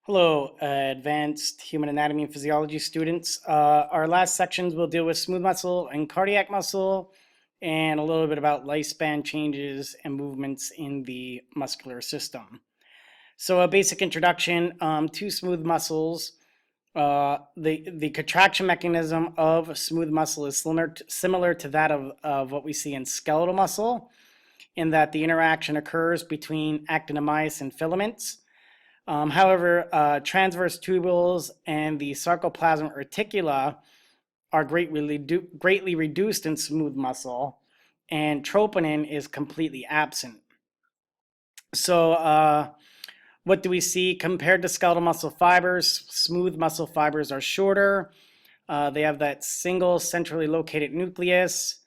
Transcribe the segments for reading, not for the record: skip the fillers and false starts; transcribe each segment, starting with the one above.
Hello, advanced human anatomy and physiology students. Our last sections will deal with smooth muscle and cardiac muscle and a little bit about lifespan changes and movements in the muscular system. So a basic introduction to smooth muscles. The contraction mechanism of smooth muscle is similar to that of what we see in skeletal muscle, in that the interaction occurs between actin and myosin filaments. However, transverse tubules and the sarcoplasmic reticula are greatly reduced in smooth muscle, and troponin is completely absent. So, what do we see compared to skeletal muscle fibers? Smooth muscle fibers are shorter. They have that single centrally located nucleus,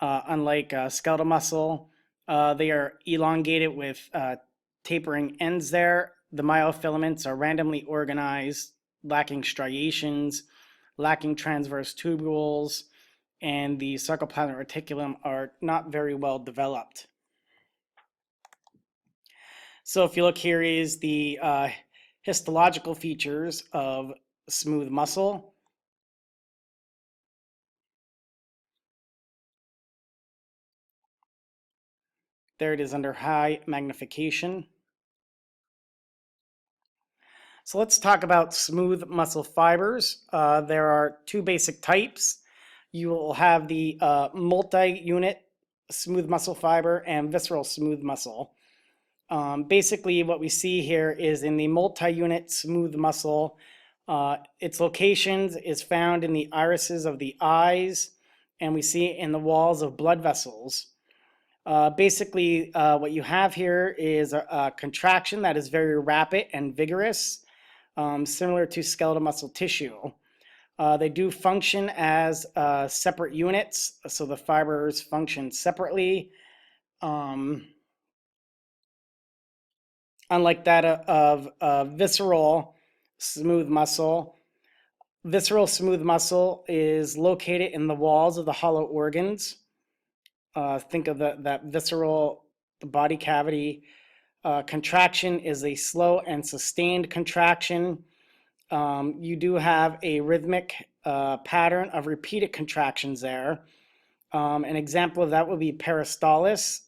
unlike skeletal muscle. They are elongated with tapering ends there. The myofilaments are randomly organized, lacking striations, lacking transverse tubules, and the sarcoplasmic reticulum are not very well developed. So if you look, here is the histological features of smooth muscle. There it is under high magnification. So let's talk about smooth muscle fibers. There are two basic types. You will have the multi-unit smooth muscle fiber and visceral smooth muscle. Basically, what we see here is in the multi-unit smooth muscle, its locations is found in the irises of the eyes, and we see it in the walls of blood vessels. Basically, what you have here is a contraction that is very rapid and vigorous, similar to skeletal muscle tissue. They do function as separate units, so the fibers function separately. Unlike that of visceral smooth muscle, visceral smooth muscle is located in the walls of the hollow organs. Think of that visceral body cavity. Contraction is a slow and sustained contraction. You do have a rhythmic pattern of repeated contractions there. An example of that would be peristalsis.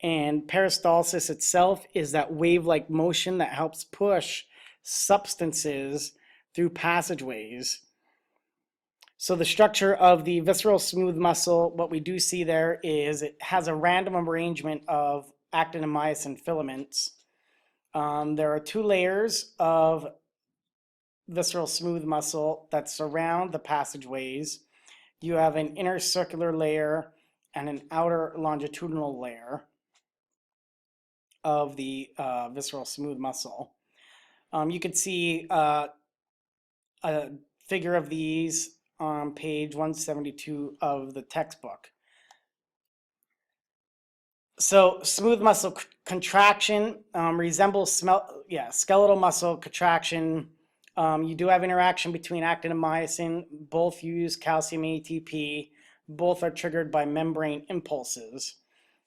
And peristalsis itself is that wave-like motion that helps push substances through passageways. So the structure of the visceral smooth muscle, what we do see there is it has a random arrangement of actin and myosin filaments. There are two layers of visceral smooth muscle that surround the passageways. You have an inner circular layer and an outer longitudinal layer of the visceral smooth muscle. You can see a figure of these on page 172 of the textbook. So smooth muscle contraction resembles skeletal muscle contraction. You do have interaction between actin and myosin. Both use calcium ATP. Both are triggered by membrane impulses.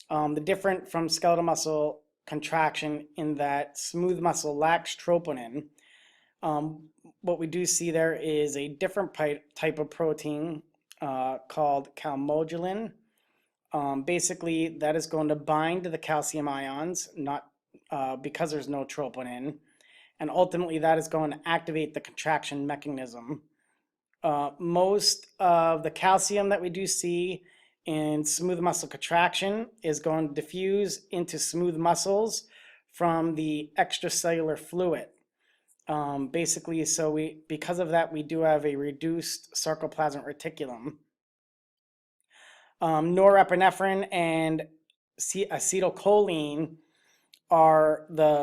The different from skeletal muscle contraction in that smooth muscle lacks troponin. What we do see there is a different type of protein called calmodulin. Basically, that is going to bind to the calcium ions, not because there's no troponin, and ultimately that is going to activate the contraction mechanism. Most of the calcium that we do see in smooth muscle contraction is going to diffuse into smooth muscles from the extracellular fluid. Basically, because of that, we do have a reduced sarcoplasmic reticulum. Norepinephrine and acetylcholine are the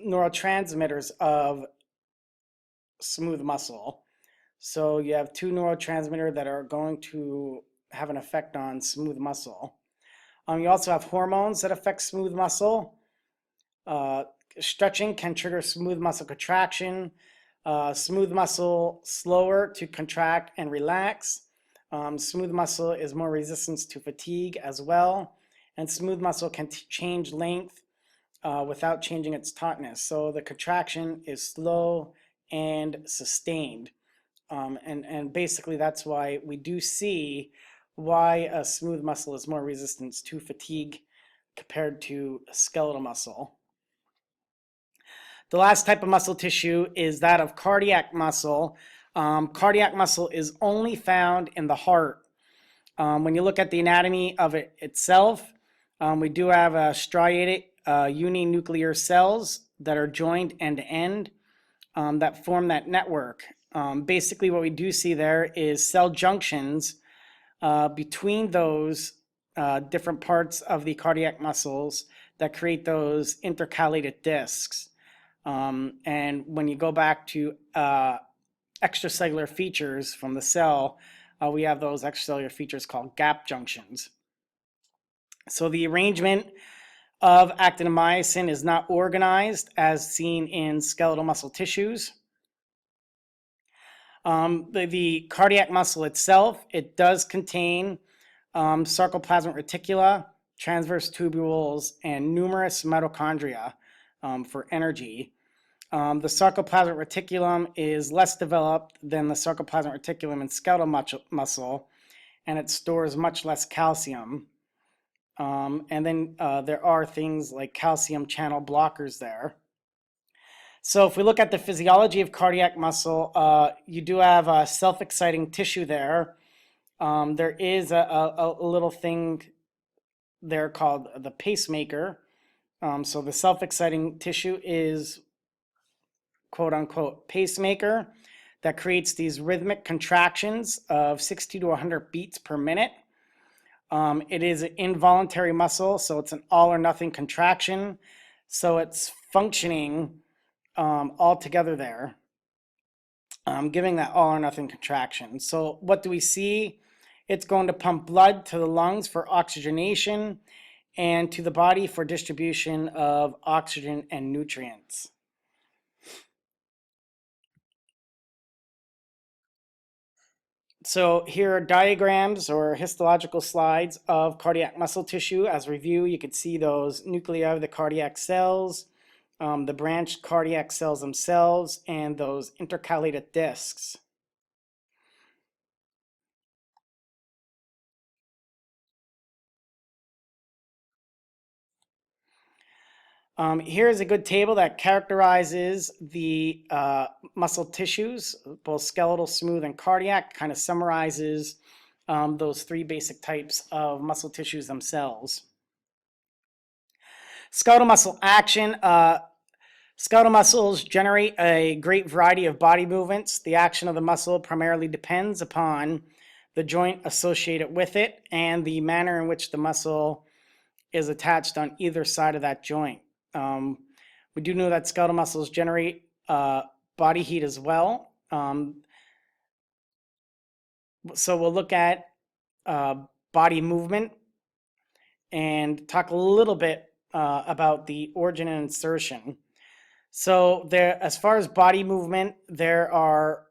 neurotransmitters of smooth muscle. So you have two neurotransmitters that are going to have an effect on smooth muscle. You also have hormones that affect smooth muscle. Stretching can trigger smooth muscle contraction. Smooth muscle slower to contract and relax. Smooth muscle is more resistant to fatigue as well. And smooth muscle can change length without changing its tautness. So the contraction is slow and sustained. And basically that's why we do see why a smooth muscle is more resistant to fatigue compared to skeletal muscle. The last type of muscle tissue is that of cardiac muscle. Cardiac muscle is only found in the heart. When you look at the anatomy of it itself, we do have a striated uninuclear cells that are joined end to end that form that network. Basically what we do see there is cell junctions between those different parts of the cardiac muscles that create those intercalated discs. And when you go back to extracellular features from the cell, we have those extracellular features called gap junctions. So the arrangement of actin and myosin is not organized as seen in skeletal muscle tissues. The cardiac muscle itself, it does contain sarcoplasmic reticula, transverse tubules, and numerous mitochondria for energy. The sarcoplasmic reticulum is less developed than the sarcoplasmic reticulum in skeletal muscle, and it stores much less calcium. And then there are things like calcium channel blockers there. So if we look at the physiology of cardiac muscle, you do have a self-exciting tissue there. There is a little thing there called the pacemaker. So the self-exciting tissue is quote unquote pacemaker that creates these rhythmic contractions of 60 to 100 beats per minute. It is an involuntary muscle, so it's an all or nothing contraction. So it's functioning all together there, giving that all or nothing contraction. So what do we see? It's going to pump blood to the lungs for oxygenation and to the body for distribution of oxygen and nutrients. So here are diagrams or histological slides of cardiac muscle tissue. As review, you can see those nuclei of the cardiac cells, the branched cardiac cells themselves, and those intercalated discs. Here's a good table that characterizes the muscle tissues, both skeletal, smooth, and cardiac, kind of summarizes those three basic types of muscle tissues themselves. Skeletal muscle action. Skeletal muscles generate a great variety of body movements. The action of the muscle primarily depends upon the joint associated with it and the manner in which the muscle is attached on either side of that joint. We do know that skeletal muscles generate body heat as well. So we'll look at body movement and talk a little bit about the origin and insertion. So there, as far as body movement, there are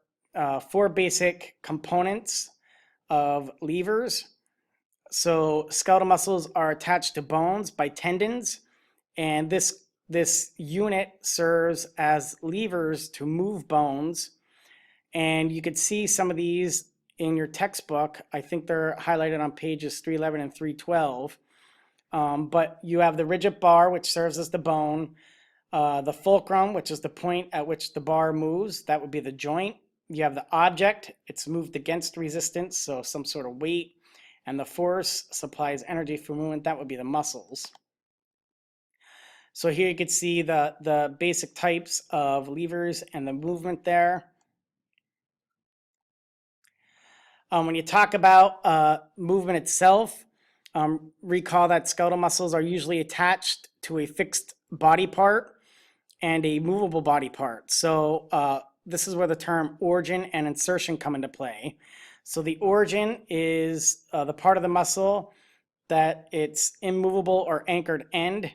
four basic components of levers. So skeletal muscles are attached to bones by tendons, and this unit serves as levers to move bones. And you could see some of these in your textbook. I think they're highlighted on pages 311 and 312. But you have the rigid bar, which serves as the bone, the fulcrum, which is the point at which the bar moves. That would be the joint. You have the object. It's moved against resistance, so some sort of weight. And the force supplies energy for movement. That would be the muscles. So here you can see the basic types of levers and the movement there. When you talk about movement itself, recall that skeletal muscles are usually attached to a fixed body part and a movable body part. So this is where the term origin and insertion come into play. So the origin is the part of the muscle that it's immovable or anchored end.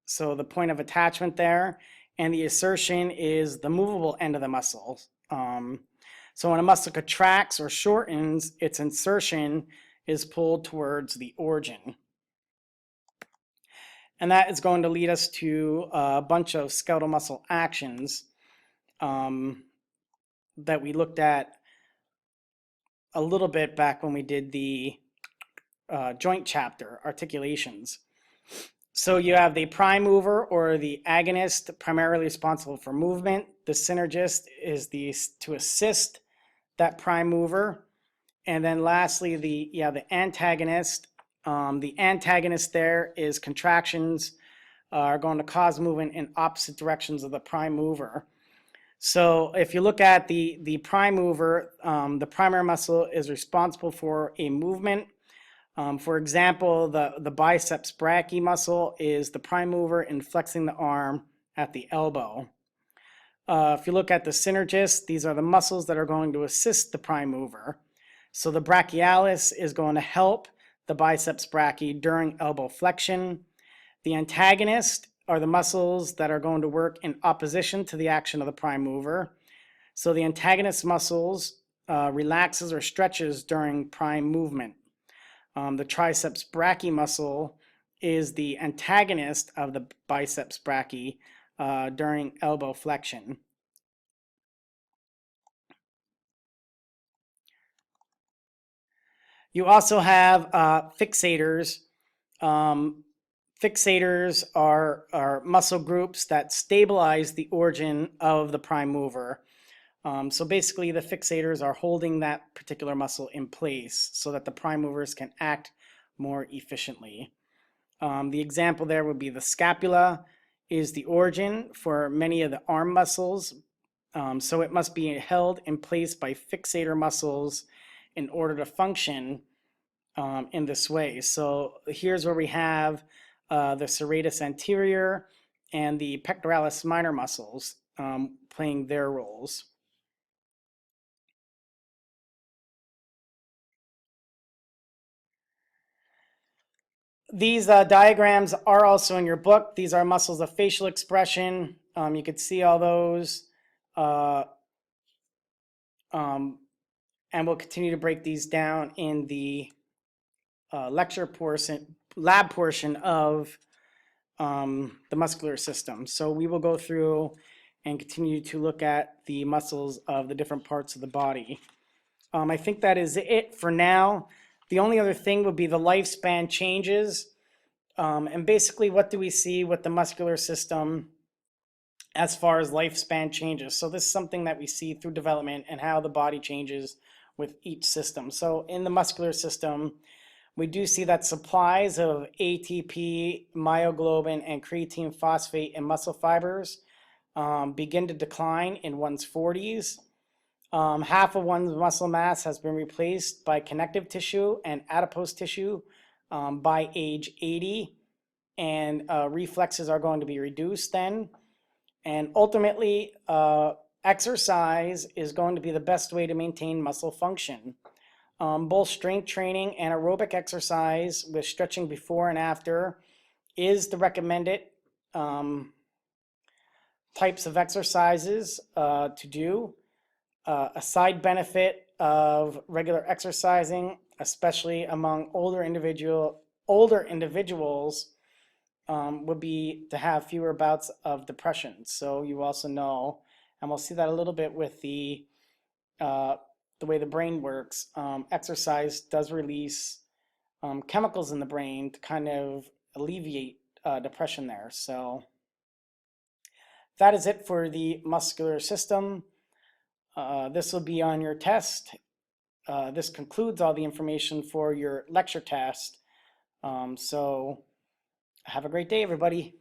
So the point of attachment there. And the insertion is the movable end of the muscle. So when a muscle contracts or shortens, its insertion is pulled towards the origin. And that is going to lead us to a bunch of skeletal muscle actions that we looked at a little bit back when we did the joint chapter, articulations. So you have the prime mover or the agonist, primarily responsible for movement. The synergist is to assist that prime mover. And then lastly, the antagonist. The antagonist there is contractions are going to cause movement in opposite directions of the prime mover. So if you look at the prime mover, the primary muscle is responsible for a movement. For example, the biceps brachii muscle is the prime mover in flexing the arm at the elbow. If you look at the synergist, these are the muscles that are going to assist the prime mover. So the brachialis is going to help the biceps brachii during elbow flexion. The antagonist are the muscles that are going to work in opposition to the action of the prime mover. So the antagonist muscles relaxes or stretches during prime movement. The triceps brachii muscle is the antagonist of the biceps brachii during elbow flexion. You also have fixators. Fixators are muscle groups that stabilize the origin of the prime mover. So basically the fixators are holding that particular muscle in place so that the prime movers can act more efficiently. The example there would be the scapula is the origin for many of the arm muscles. So it must be held in place by fixator muscles in order to function in this way. So here's where we have the serratus anterior and the pectoralis minor muscles playing their roles. These diagrams are also in your book. These are muscles of facial expression. You could see all those. And we'll continue to break these down in the lecture portion, lab portion of the muscular system. So we will go through and continue to look at the muscles of the different parts of the body. I think that is it for now. The only other thing would be the lifespan changes. And basically, what do we see with the muscular system as far as lifespan changes? So this is something that we see through development and how the body changes with each system. So in the muscular system, we do see that supplies of ATP, myoglobin, and creatine phosphate in muscle fibers begin to decline in one's 40s. Half of one's muscle mass has been replaced by connective tissue and adipose tissue by age 80, and reflexes are going to be reduced then. And ultimately, exercise is going to be the best way to maintain muscle function. Both strength training and aerobic exercise with stretching before and after is the recommended types of exercises to do. A side benefit of regular exercising, especially among older individuals, would be to have fewer bouts of depression. So you also know, and we'll see that a little bit with the way the brain works. Exercise does release chemicals in the brain to kind of alleviate depression there. So that is it for the muscular system. This will be on your test. This concludes all the information for your lecture test. So have a great day, everybody.